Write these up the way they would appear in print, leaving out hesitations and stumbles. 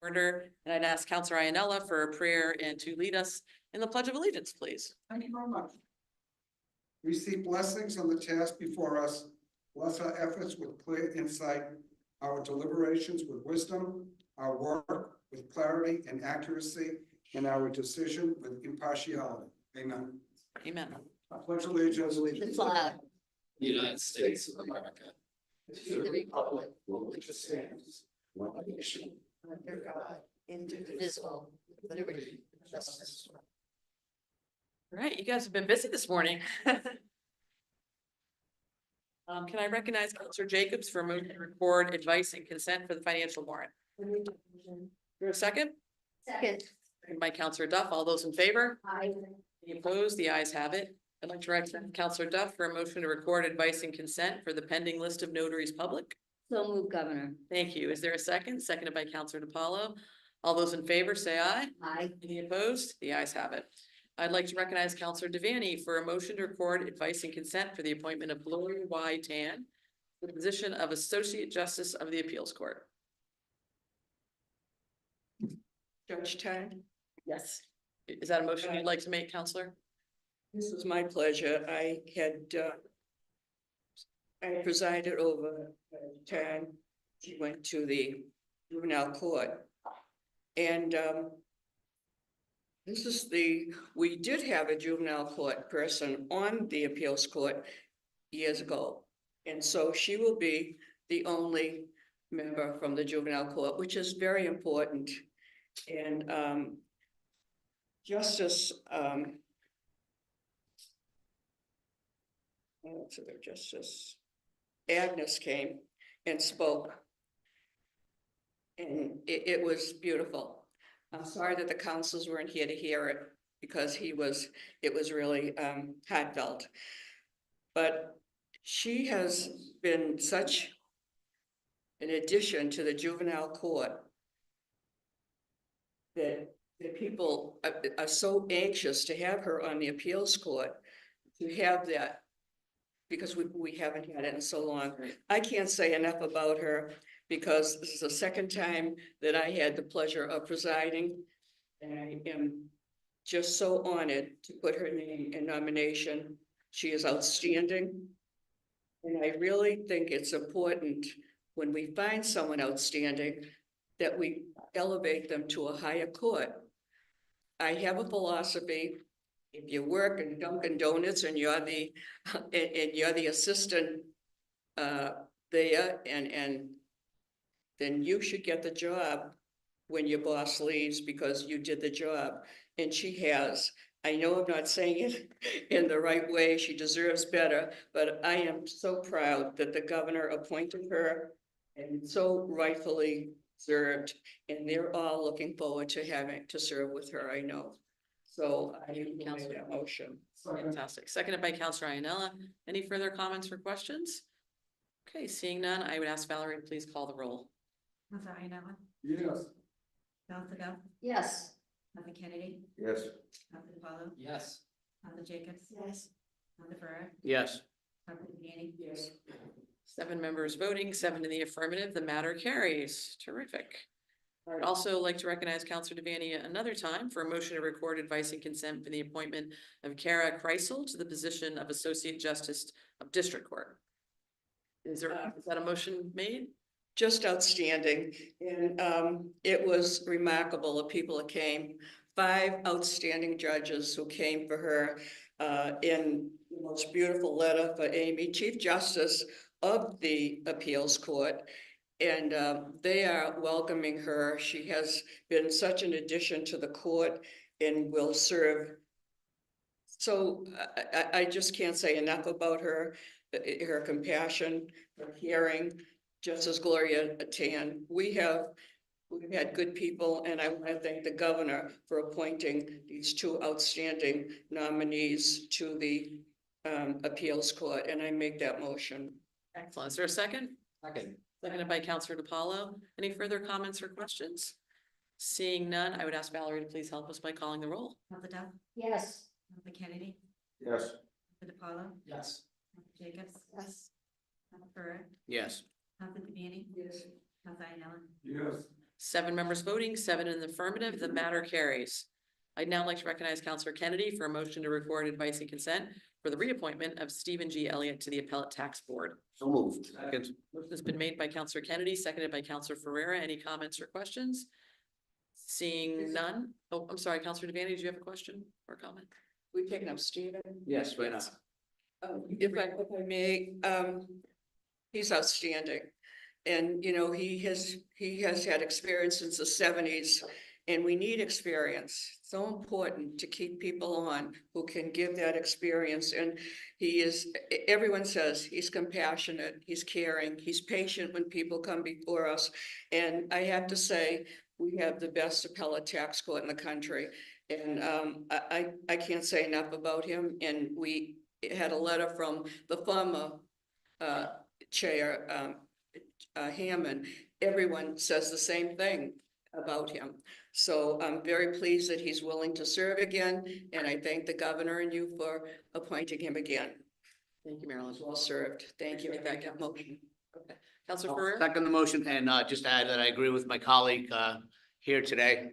Order, and I'd ask Counselor Ianella for a prayer and to lead us in the Pledge of Allegiance, please. Thank you very much. We seek blessings on the task before us. Bless our efforts with clear insight, our deliberations with wisdom, our work with clarity and accuracy, and our decision with impartiality. Amen. Amen. I pledge allegiance to The flag. The United States of America, To the republic for which it stands, one nation, under God, indivisible, with liberty and justice. All right, you guys have been busy this morning. Can I recognize Counselor Jacobs for a motion to record advice and consent for the financial warrant? For a second? Second. Second by Counselor Duff. All those in favor? Aye. Any opposed? The ayes have it. I'd like to recommend Counselor Duff for a motion to record advice and consent for the pending list of notaries public. So move, Governor. Thank you. Is there a second? Seconded by Counselor DiPaolo. All those in favor say aye. Aye. Any opposed? The ayes have it. I'd like to recognize Counselor Devaney for a motion to record advice and consent for the appointment of Gloria Y. Tan to the position of Associate Justice of the Appeals Court. Judge Tan, Yes. Is that a motion you'd like to make, Counselor? this is my pleasure. I presided over Tan. She went to the juvenile court. And we did have a juvenile court person on the appeals court years ago. And so she will be the only member from the juvenile court, which is very important. And Justice Justice Agnes came and spoke. And it was beautiful. I'm sorry that the councils weren't here to hear it because it was really heartfelt. But she has been such an addition to the juvenile court that the people are so anxious to have her on the appeals court, to have that, because we haven't had it in so long. I can't say enough about her because this is the second time that I had the pleasure of presiding. And I am just so honored to put her name in nomination. She is outstanding. And I really think it's important when we find someone outstanding that we elevate them to a higher court. I have a philosophy: if you work in Dunkin' Donuts and you're the assistant there, and then you should get the job when your boss leaves because you did the job. And she has. I know I'm not saying it in the right way. She deserves better, but I am so proud that the governor appointed her and so rightfully served. And they're all looking forward to having to serve with her, I know. So I make that motion. Fantastic. Seconded by Counselor Ianella. Any further comments or questions? Okay, seeing none, I would ask Valerie to please call the roll. Counselor Ianella, Yes. Counselor Duff, Yes. Counselor Kennedy, Yes. Counselor DiPaolo, yes. Counselor Jacobs. Yes. Counselor Ferrer, Yes. Counselor Devaney. Yes. 7 members voting, 7 in the affirmative. The matter carries. Terrific. I'd also like to recognize Counselor Devaney another time for a motion to record advice and consent for the appointment of Cara Krysil to the position of Associate Justice of District Court. Is that a motion made? Just outstanding. And it was remarkable, the people that came, 5 outstanding judges who came for her in the most beautiful letter for Amy, Chief Justice of the Appeals Court. And they are welcoming her. She has been such an addition to the court and will serve. So I just can't say enough about her compassion, her caring, just as Gloria Tan. We've had good people, and I want to thank the governor for appointing these 2 outstanding nominees to the appeals court, and I make that motion. Excellent. Is there a second? Second. Seconded by Counselor DiPaolo. Any further comments or questions? Seeing none, I would ask Valerie to please help us by calling the roll. Counselor Duff, Yes. Counselor Kennedy, Yes. Counselor DiPaolo, Yes. Counselor Jacobs. Yes. Counselor Ferrer, Yes. Counselor Devaney. Yes. Counselor Ianella, Yes. 7 members voting, 7 in the affirmative, the matter carries. I'd now like to recognize Counselor Kennedy for a motion to record advice and consent for the reappointment of Stephen G. Elliott to the Appellate Tax Board. So moved. Second. Motion has been made by Counselor Kennedy, seconded by Counselor Ferreira. Any comments or questions? Seeing none. Oh, I'm sorry, Counselor Devaney, did you have a question or comment? We've taken up Stephen. Yes, right now. If I may, he's outstanding. And, you know, he has had experience since the 70s, and we need experience. So important to keep people on who can give that experience. And he is, everyone says he's compassionate, he's caring, he's patient when people come before us. And I have to say, we have the best appellate tax court in the country. And I can't say enough about him. And we had a letter from the former chair, Hammond. Everyone says the same thing about him. So I'm very pleased that he's willing to serve again, and I thank the governor and you for appointing him again. Thank you, Marilyn. Well served. Thank you. Appreciate that, That motion. Okay. Counselor Ferreira? Second the motion, and just to add that I agree with my colleague here today.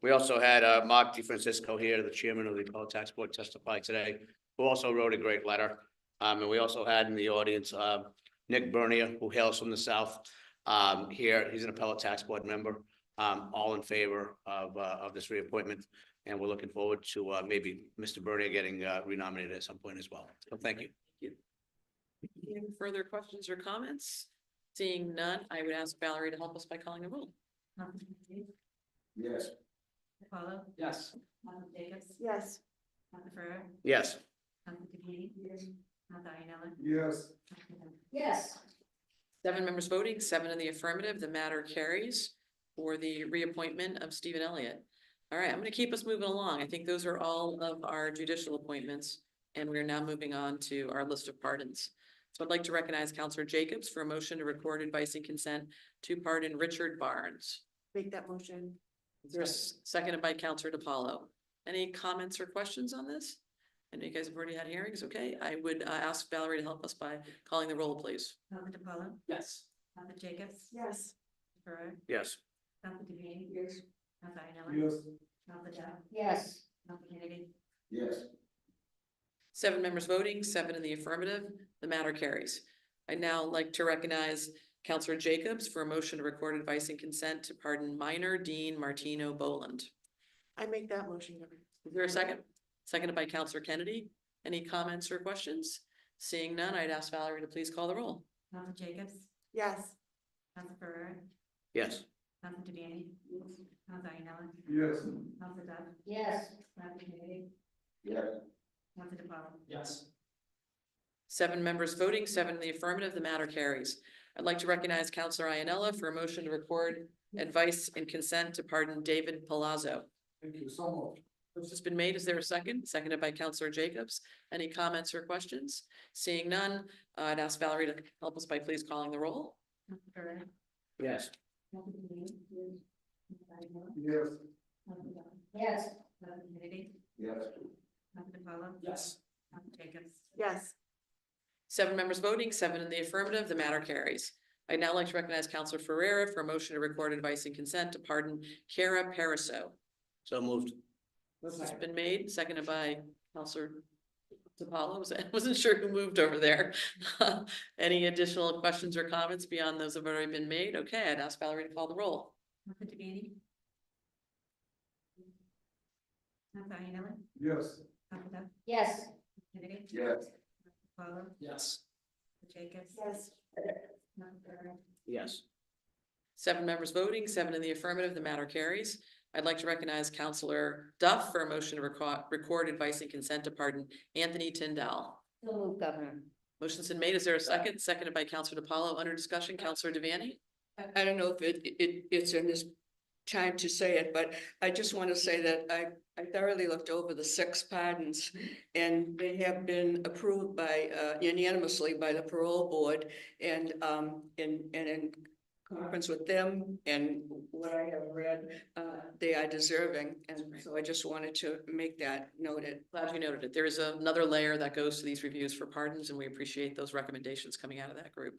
We also had Mark DeFrancisco here, the chairman of the Appellate Tax Board, testify today, who also wrote a great letter. And we also had in the audience Nick Bernier, who hails from the South. Here, he's an Appellate Tax Board member, all in favor of this reappointment. And we're looking forward to maybe Mr. Bernier getting renominated at some point as well. So thank you. Any further questions or comments? Seeing none, I would ask Valerie to help us by calling the roll. Counselor Kennedy? Yes. DiPaolo? Yes. Counselor Jacobs? Yes. Counselor Ferrer? Yes. Counselor Devaney? Yes. Counselor Iannella? Yes. Yes. 7 members voting, 7 in the affirmative, the matter carries for the reappointment of Stephen Elliott. All right, I'm going to keep us moving along. I think those are all of our judicial appointments, and we're now moving on to our list of pardons. So I'd like to recognize Counselor Jacobs for a motion to record advice and consent to pardon Richard Barnes. Make that motion. There's seconded by Counselor DiPaolo. Any comments or questions on this? I know you guys have already had hearings. Okay, I would ask Valerie to help us by calling the roll, please. Counselor DiPaolo? Yes. Counselor Jacobs? Yes. Ferrer? Yes. Counselor Devaney? Yes. Counselor Iannella? Yes. Counselor Dow? Yes. Counselor Kennedy? Yes. 7 members voting, 7 in the affirmative, the matter carries. I'd now like to recognize Counselor Jacobs for a motion to record advice and consent to pardon minor Dean Martino Boland. I make that motion. Is there a second? Seconded by Counselor Kennedy. Any comments or questions? Seeing none, I'd ask Valerie to please call the roll. Counselor Jacobs? Yes. Counselor Ferrer? Yes. Counselor Devaney? Counselor Iannella? Yes. Counselor Dow? Yes. Counselor Kennedy? Yes. Counselor DiPaolo? Yes. 7 members voting, 7 in the affirmative, the matter carries. I'd like to recognize Counselor Iannella for a motion to record advice and consent to pardon David Palazzo. Thank you so much. Motion has been made. Is there a second? Seconded by Counselor Jacobs. Any comments or questions? Seeing none, I'd ask Valerie to help us by please calling the roll. Counselor Ferrer? Yes. Counselor Devaney? Counselor Iannella? Yes. Counselor Dow? Yes. Counselor Kennedy? Yes. Counselor DiPaolo? Yes. Counselor Jacobs? Yes. 7 members voting, 7 in the affirmative, the matter carries. I'd now like to recognize Counselor Ferreira for a motion to record advice and consent to pardon Cara Pariseau. So moved. Motion has been made, seconded by Counselor DiPaolo. Wasn't sure who moved over there. Any additional questions or comments beyond those that have already been made? Okay, I'd ask Valerie to call the roll. Counselor Devaney? Counselor Iannella? Yes. Counselor Dow? Yes. Kennedy? Yes. DiPaolo? Yes. Jacobs? Yes. Counselor Ferrer? Yes. 7 members voting, 7 in the affirmative, the matter carries. I'd like to recognize Counselor Duff for a motion to record advice and consent to pardon Anthony Tyndall. So move, Governor. Motion's been made. Is there a second? Seconded by Counselor DiPaolo. Under discussion, Counselor Devaney? I don't know if it's in this time to say it, but I just want to say that I thoroughly looked over the 6 pardons, and they have been approved by unanimously by the parole board, and in conference with them and what I have read, they are deserving, and so I just wanted to make that noted. Glad you noted it. There is another layer that goes to these reviews for pardons, and we appreciate those recommendations coming out of that group.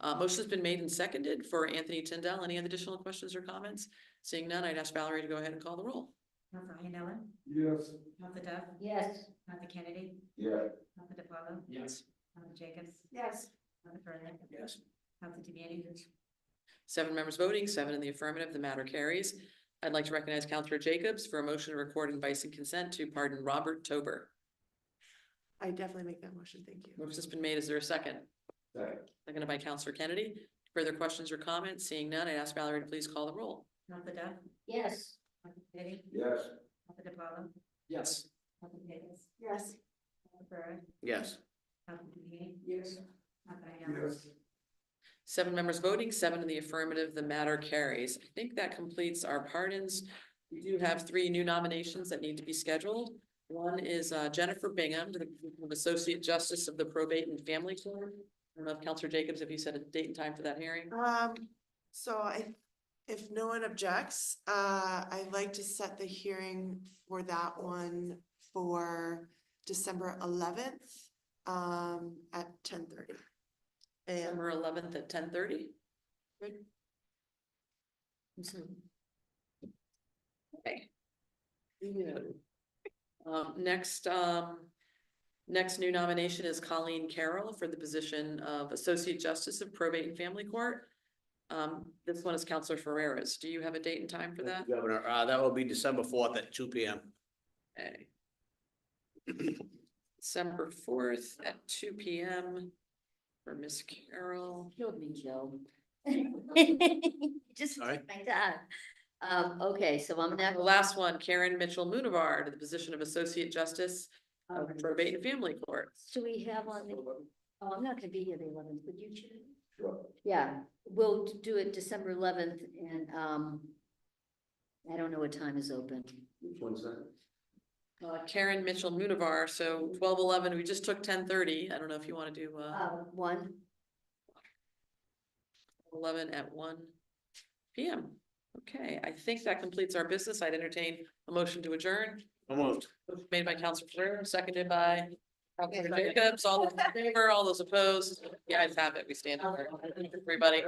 Motion has been made and seconded for Anthony Tyndall. Any additional questions or comments? Seeing none, I'd ask Valerie to go ahead and call the roll. Counselor Iannella, Yes. Counselor Duff, Yes. Counselor Kennedy, Yeah. Counselor DePaulo, Yes. Counselor Jacobs, Yes. Counselor Furley, Yes. Counselor Devaney, 7 members voting, 7 in the affirmative, the matter carries. I'd like to recognize Counselor Jacobs for a motion to record advice and consent to pardon Robert Tober. I definitely make that motion, thank you. Motion has been made. Is there a second? Seconded by Counselor Kennedy. Further questions or comments? Seeing none, I'd ask Valerie to please call the roll. Counselor Duff, Yes. Counselor Kennedy, Yes. Counselor DePaulo, Yes. Counselor Jacobs, Yes. Counselor Furley, Yes. Counselor Devaney, Yes. Counselor Iannella. Yes. 7 members voting, 7 in the affirmative, the matter carries. I think that completes our pardons. We do have 3 new nominations that need to be scheduled. One is Jennifer Bingham, to the position of Associate Justice of the Probate and Family Court. I don't know if Counselor Jacobs, if you set a date and time for that hearing. If no one objects, I'd like to set the hearing for that one for December 11th, at 10:30. And December 11th at 10:30. Good. Okay. Next new nomination is Colleen Carroll for the position of Associate Justice of Probate and Family Court. This one is Counselor Ferreras. Do you have a date and time for that? Governor, that will be December 4th at 2 p.m. Okay. December 4th at 2 p.m. for Miss Carroll. Killed me, Joe. Just Sorry? my time. Okay, so I'm The next. last one, Karen Mitchell Munavar to the position of Associate Justice of Probate and Family Court. Do we have on the, oh, I'm not gonna be here the 11th, would you choose? Sure. Yeah, we'll do it December 11th and, I don't know what time is open. Which one's that? Karen Mitchell Munavar, so 12:11, we just took 10:30. I don't know if you want to do 1. 11 at 1 p.m. Okay, I think that completes our business. I'd entertain a motion to adjourn. So moved. Motion made by Counselor Ferrer, seconded by Counselor Jacobs. All those in favor, all those opposed. The ayes have it. We stand adjourned. Everybody.